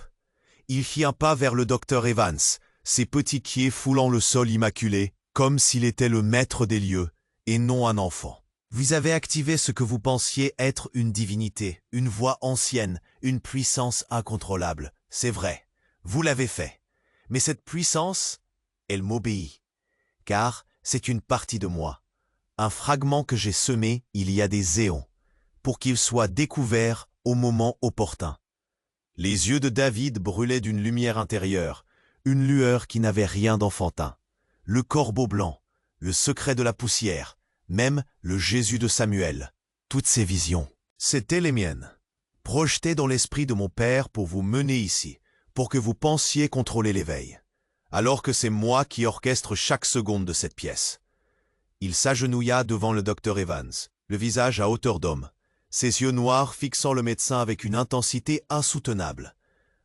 Speaker 1: Il fit un pas vers le docteur Evans, ses petits pieds foulant le sol immaculé, comme s'il était le maître des lieux, et non un enfant. « Vous avez activé ce que vous pensiez être une divinité, une voix ancienne, une puissance incontrôlable. C'est vrai, vous l'avez fait. Mais cette puissance, elle m'obéit, car c'est une partie de moi, un fragment que j'ai semé il y a des éons. pour qu'il soit découvert au moment opportun. Les yeux de David brûlaient d'une lumière intérieure, une lueur qui n'avait rien d'enfantin. Le corbeau blanc, le secret de la poussière, même le Jésus de Samuel. Toutes ces visions, c'étaient les miennes, projetées dans l'esprit de mon Père pour vous mener ici, pour que vous pensiez contrôler l'éveil, alors que c'est moi qui orchestre chaque seconde de cette pièce. Il s'agenouilla devant le docteur Evans, le visage à hauteur d'homme, ses yeux noirs fixant le médecin avec une intensité insoutenable.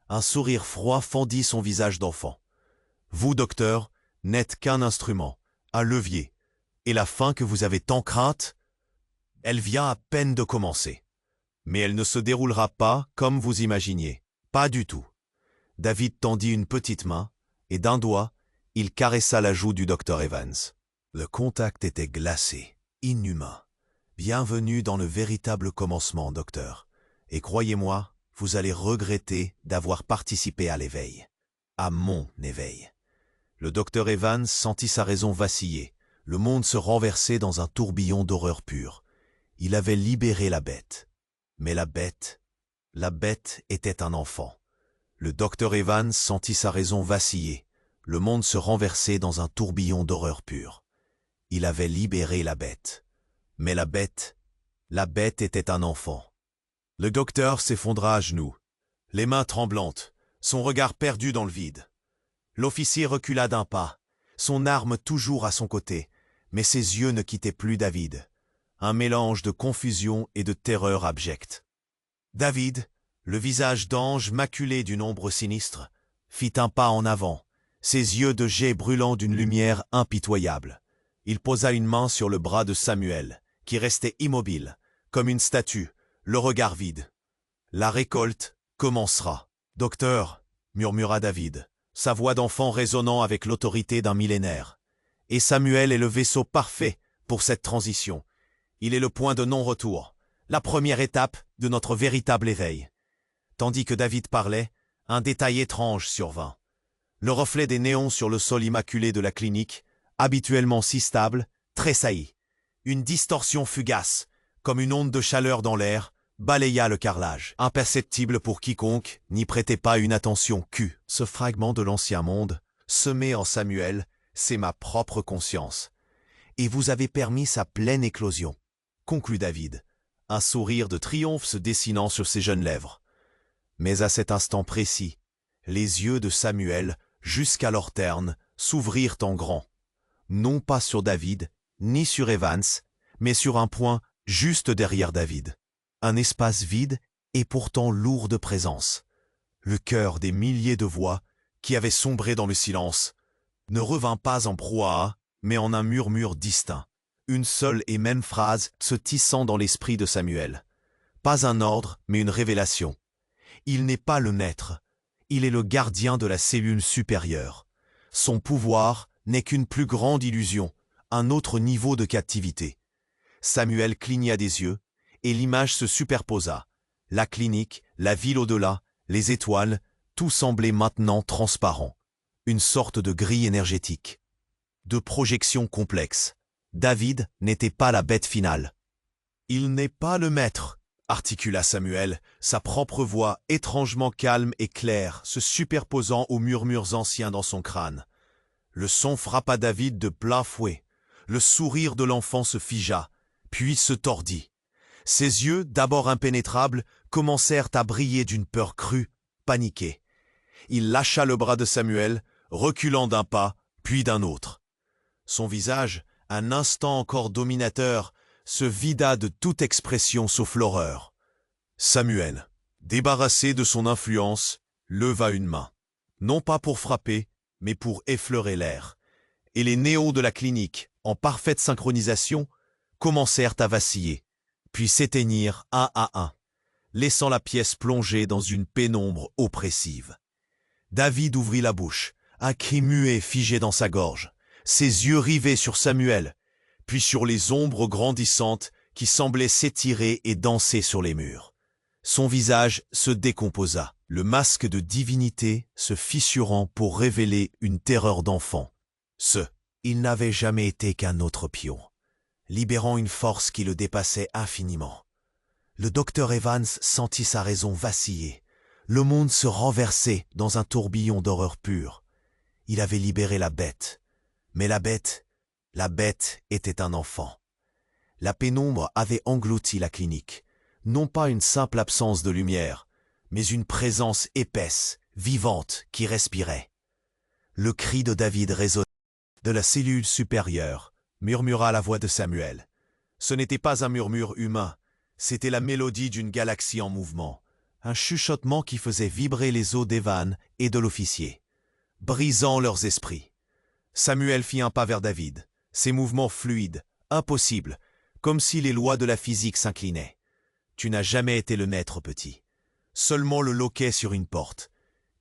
Speaker 1: Un sourire froid fendit son visage d'enfant. « Vous, docteur, n'êtes qu'un instrument, un levier, et la fin que vous avez tant crainte, elle vient à peine de commencer. Mais elle ne se déroulera pas comme vous imaginiez, pas du tout. » David tendit une petite main, et d'un doigt, il caressa la joue du docteur Evans. Le contact était glacé, inhumain. « Bienvenue dans le véritable commencement, docteur. Et croyez-moi, vous allez regretter d'avoir participé à l'éveil. À mon éveil. » Le docteur Evans sentit sa raison vaciller, le monde se renverser dans un tourbillon d'horreur pure. Il avait libéré la bête. Mais la bête était un enfant. Le docteur Evans sentit sa raison vaciller, le monde se renverser dans un tourbillon d'horreur pure. Il avait libéré la bête. Mais la bête était un enfant. Le docteur s'effondra à genoux, les mains tremblantes, son regard perdu dans le vide. L'officier recula d'un pas, son arme toujours à son côté, mais ses yeux ne quittaient plus David. Un mélange de confusion et de terreur abjecte. David, le visage d'ange maculé d'une ombre sinistre, fit un pas en avant, ses yeux de jet brûlant d'une lumière impitoyable. Il posa une main sur le bras de Samuel, qui restait immobile, comme une statue, le regard vide. « La récolte commencera. »« Docteur, » murmura David, sa voix d'enfant résonnant avec l'autorité d'un millénaire. Et Samuel est le vaisseau parfait pour cette transition. Il est le point de non-retour, la première étape de notre véritable éveil. Tandis que David parlait, un détail étrange survint. Le reflet des néons sur le sol immaculé de la clinique, habituellement si stable, tressaillit. Une distorsion fugace, comme une onde de chaleur dans l'air, balaya le carrelage, imperceptible pour quiconque n'y prêtait pas une attention qu'eût. Ce fragment de l'ancien monde, semé en Samuel, c'est ma propre conscience. Et vous avez permis sa pleine éclosion, conclut David, un sourire de triomphe se dessinant sur ses jeunes lèvres. Mais à cet instant précis, les yeux de Samuel, jusqu'alors ternes, s'ouvrirent en grand. Non pas sur David, ni sur Evans, mais sur un point juste derrière David. Un espace vide et pourtant lourd de présence. Le cœur des milliers de voix qui avaient sombré dans le silence ne revint pas en brouhaha, mais en un murmure distinct. Une seule et même phrase se tissant dans l'esprit de Samuel. Pas un ordre, mais une révélation. Il n'est pas le maître, il est le gardien de la cellule supérieure. Son pouvoir n'est qu'une plus grande illusion, un autre niveau de captivité. Samuel cligna des yeux, et l'image se superposa. La clinique, la ville au-delà, les étoiles, tout semblait maintenant transparent. Une sorte de grille énergétique. De projection complexe. David n'était pas la bête finale. « Il n'est pas le maître », articula Samuel, sa propre voix étrangement calme et claire se superposant aux murmures anciens dans son crâne. Le son frappa David de plein fouet. Le sourire de l'enfant se figea, puis se tordit. Ses yeux, d'abord impénétrables, commencèrent à briller d'une peur crue, paniquée. Il lâcha le bras de Samuel, reculant d'un pas, puis d'un autre. Son visage, un instant encore dominateur, se vida de toute expression sauf l'horreur. Samuel, débarrassé de son influence, leva une main. Non pas pour frapper, mais pour effleurer l'air. Et les néons de la clinique, en parfaite synchronisation, commencèrent à vaciller, puis s'éteignirent un à un, laissant la pièce plongée dans une pénombre oppressive. David ouvrit la bouche, un cri muet figé dans sa gorge, ses yeux rivés sur Samuel, puis sur les ombres grandissantes qui semblaient s'étirer et danser sur les murs. Son visage se décomposa, le masque de divinité se fissurant pour révéler une terreur d'enfant. Il n'avait jamais été qu'un autre pion, libérant une force qui le dépassait infiniment. Le docteur Evans sentit sa raison vaciller. Le monde se renversait dans un tourbillon d'horreur pure. Il avait libéré la bête. Mais la bête était un enfant. La pénombre avait englouti la clinique. Non pas une simple absence de lumière, mais une présence épaisse, vivante, qui respirait. Le cri de David résonna. De la cellule supérieure, murmura la voix de Samuel. Ce n'était pas un murmure humain, c'était la mélodie d'une galaxie en mouvement, un chuchotement qui faisait vibrer les os d'Evan et de l'officier, brisant leurs esprits. Samuel fit un pas vers David, ses mouvements fluides, impossibles, comme si les lois de la physique s'inclinaient. Tu n'as jamais été le maître, petit. Seulement le loquet sur une porte,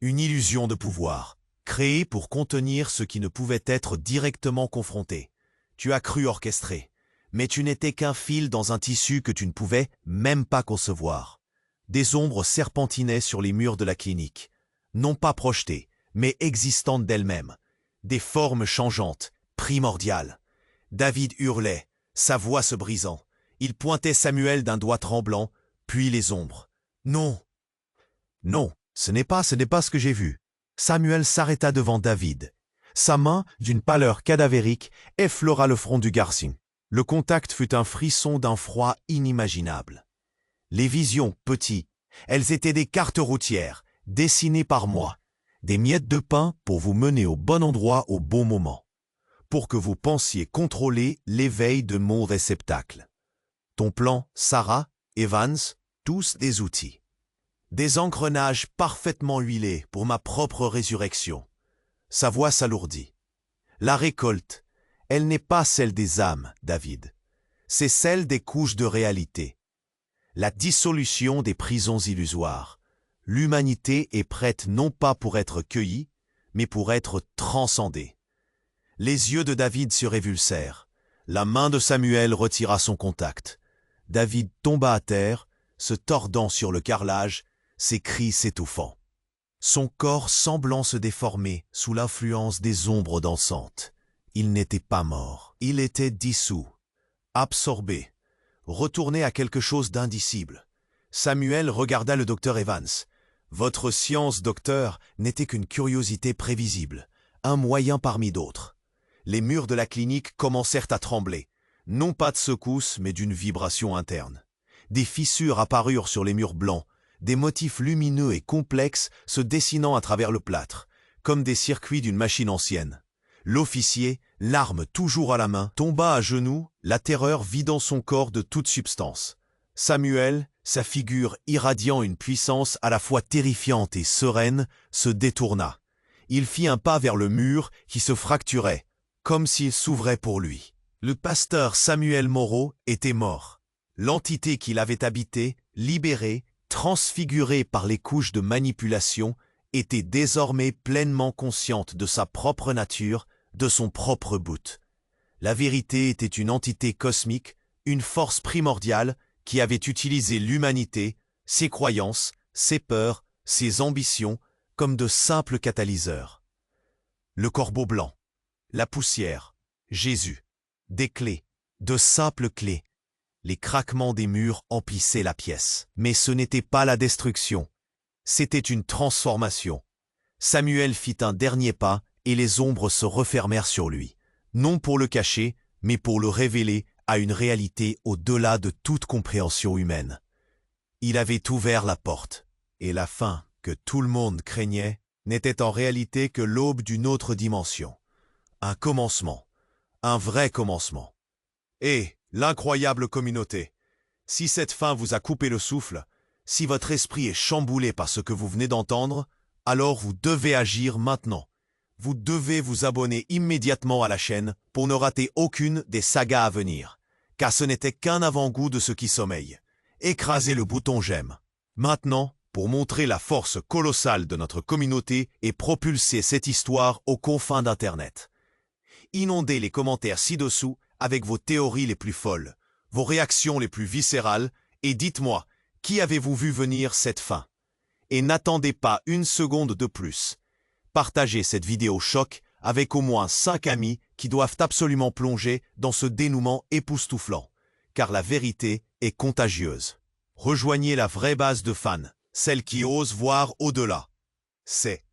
Speaker 1: une illusion de pouvoir, créée pour contenir ce qui ne pouvait être directement confronté. Tu as cru orchestrer, mais tu n'étais qu'un fil dans un tissu que tu ne pouvais même pas concevoir. Des ombres serpentinaient sur les murs de la clinique, non pas projetées, mais existantes d'elles-mêmes. Des formes changeantes, primordiales. David hurlait, sa voix se brisant. Il pointait Samuel d'un doigt tremblant, puis les ombres. « Non, non, ce n'est pas ce que j'ai vu. » Samuel s'arrêta devant David. Sa main, d'une pâleur cadavérique, effleura le front du garçon. Le contact fut un frisson d'un froid inimaginable. Les visions, petit, elles étaient des cartes routières, dessinées par moi, des miettes de pain pour vous mener au bon endroit au bon moment, pour que vous pensiez contrôler l'éveil de mon réceptacle. Ton plan, Sarah, Evans, tous des outils. Des engrenages parfaitement huilés pour ma propre résurrection. Sa voix s'alourdit. La récolte, elle n'est pas celle des âmes, David. C'est celle des couches de réalité. La dissolution des prisons illusoires. L'humanité est prête non pas pour être cueillie, mais pour être transcendée. Les yeux de David se révulsèrent. La main de Samuel retira son contact. David tomba à terre, se tordant sur le carrelage, ses cris s'étouffant. Son corps semblant se déformer sous l'influence des ombres dansantes. Il n'était pas mort, il était dissous, absorbé, retourné à quelque chose d'indicible. Samuel regarda le docteur Evans. « Votre science, docteur, n'était qu'une curiosité prévisible, un moyen parmi d'autres. » Les murs de la clinique commencèrent à trembler, non pas de secousse, mais d'une vibration interne. Des fissures apparurent sur les murs blancs, des motifs lumineux et complexes se dessinant à travers le plâtre, comme des circuits d'une machine ancienne. L'officier, l'arme toujours à la main, tomba à genoux, la terreur vidant son corps de toute substance. Samuel, sa figure irradiant une puissance à la fois terrifiante et sereine, se détourna. Il fit un pas vers le mur qui se fracturait, comme s'il s'ouvrait pour lui. Le pasteur Samuel Moreau était mort. L'entité qui l'avait habité, libérée, transfigurée par les couches de manipulation, était désormais pleinement consciente de sa propre nature, de son propre but. La vérité était une entité cosmique, une force primordiale qui avait utilisé l'humanité, ses croyances, ses peurs, ses ambitions, comme de simples catalyseurs. Le corbeau blanc, la poussière, Jésus, des clés, de simples clés. Les craquements des murs emplissaient la pièce. Mais ce n'était pas la destruction, c'était une transformation. Samuel fit un dernier pas et les ombres se refermèrent sur lui, non pour le cacher, mais pour le révéler à une réalité au-delà de toute compréhension humaine. Il avait ouvert la porte, et la fin que tout le monde craignait n'était en réalité que l'aube d'une autre dimension. Un commencement, un vrai commencement. Et l'incroyable communauté, si cette fin vous a coupé le souffle, si votre esprit est chamboulé par ce que vous venez d'entendre, alors vous devez agir maintenant. Vous devez vous abonner immédiatement à la chaîne pour ne rater aucune des sagas à venir, car ce n'était qu'un avant-goût de ce qui sommeille. Écrasez le bouton j'aime. Maintenant, pour montrer la force colossale de notre communauté et propulser cette histoire aux confins d'Internet. Inondez les commentaires ci-dessous avec vos théories les plus folles, vos réactions les plus viscérales, et dites-moi, qui avez-vous vu venir cette fin? Et n'attendez pas une seconde de plus. Partagez cette vidéo choc avec au moins 5 amis qui doivent absolument plonger dans ce dénouement époustouflant, car la vérité est contagieuse. Rejoignez la vraie base de fans, celle qui ose voir au-delà. C'est